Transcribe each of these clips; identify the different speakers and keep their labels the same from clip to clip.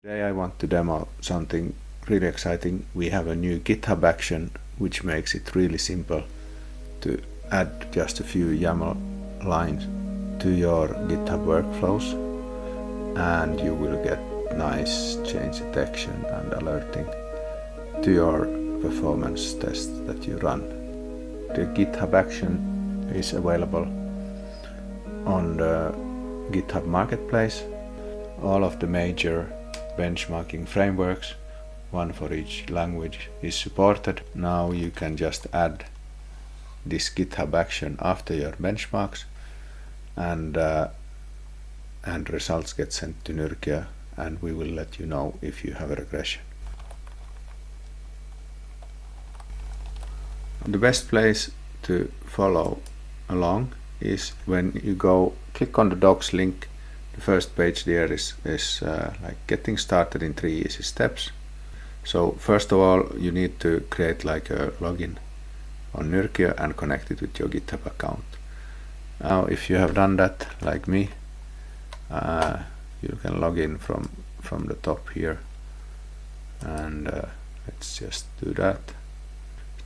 Speaker 1: Today I want to demo something really exciting. We have a new GitHub action which makes it really simple to add just a few YAML lines to your GitHub workflows, and you will get nice change detection and alerting to your performance tests that you run. The GitHub action is available on the GitHub Marketplace. All of the major benchmarking frameworks, one for each language, is supported. Now you can just add this GitHub action after your benchmarks, and results get sent to Nyrkiö, and we will let you know if you have a regression. The best place to follow along is when you go click on the docs link. The first page there is like getting started in 3 easy steps. So first of all, you need to create like a login on Nyrkiö and connect it with your GitHub account. Now if you have done that like me, you can log in from the top here, and let's just do that.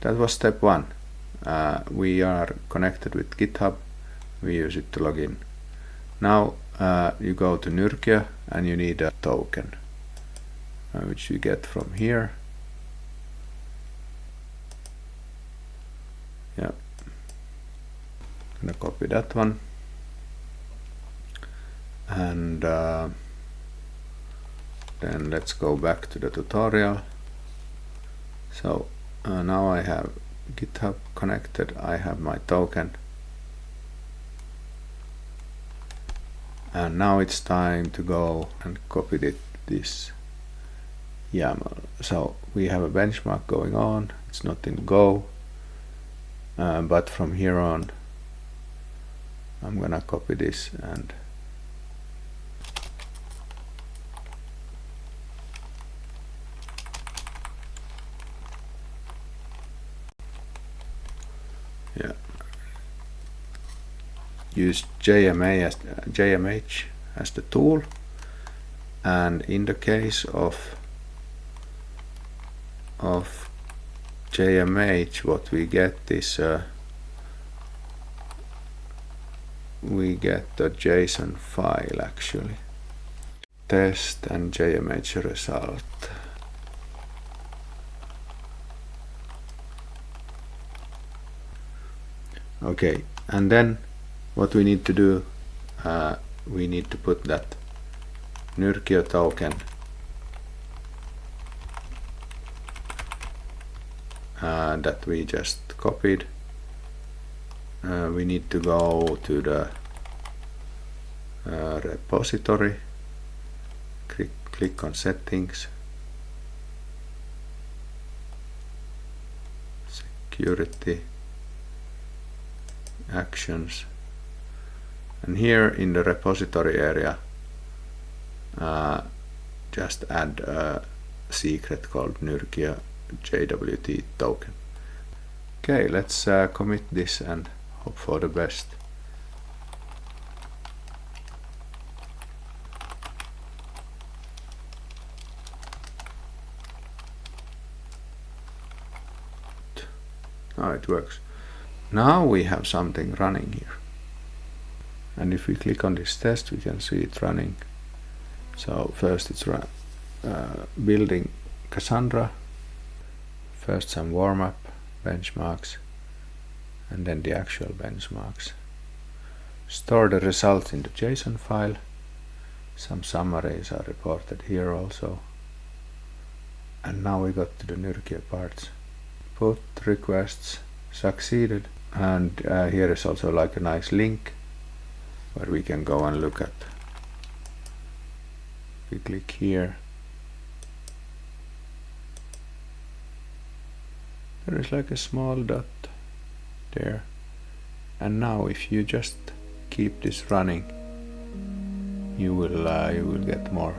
Speaker 1: That was step 1. We are connected with GitHub. We use it to log in. Now you go to Nyrkiö and you need a token, which you get from here. Yeah, I'm gonna copy that one, and then let's go back to the tutorial. So now I have GitHub connected, I have my token, and now it's time to go and copy this YAML. So we have a benchmark going on, it's not in Go, but from here on I'm gonna copy this and use JMH as the tool, and in the case of JMH, what we get is we get the JSON file actually, test and JMH result. Okay, and then what we need to do, we need to put that Nyrkiö token that we just copied. We need to go to the repository, click on settings, security, actions, and here in the repository area just add a secret called Nyrkiö JWT token. Okay, let's commit this and hope for the best. Now it works. Now we have something running here, and if we click on this test we can see it running. So first it's building Cassandra, first some warm-up benchmarks and then the actual benchmarks. Store the results in the JSON file. Some summaries are reported here also, and now we got to the Nyrkiö parts. Put requests succeeded, and here is also like a nice link where we can go and look at. We click here, there is like a small dot there, and now if you just keep this running, you will get more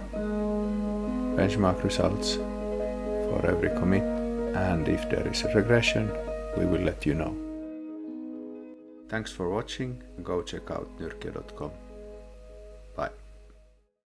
Speaker 1: benchmark results for every commit, and if there is a regression we will let you know. Thanks for watching. Go check out nyrkiö.com.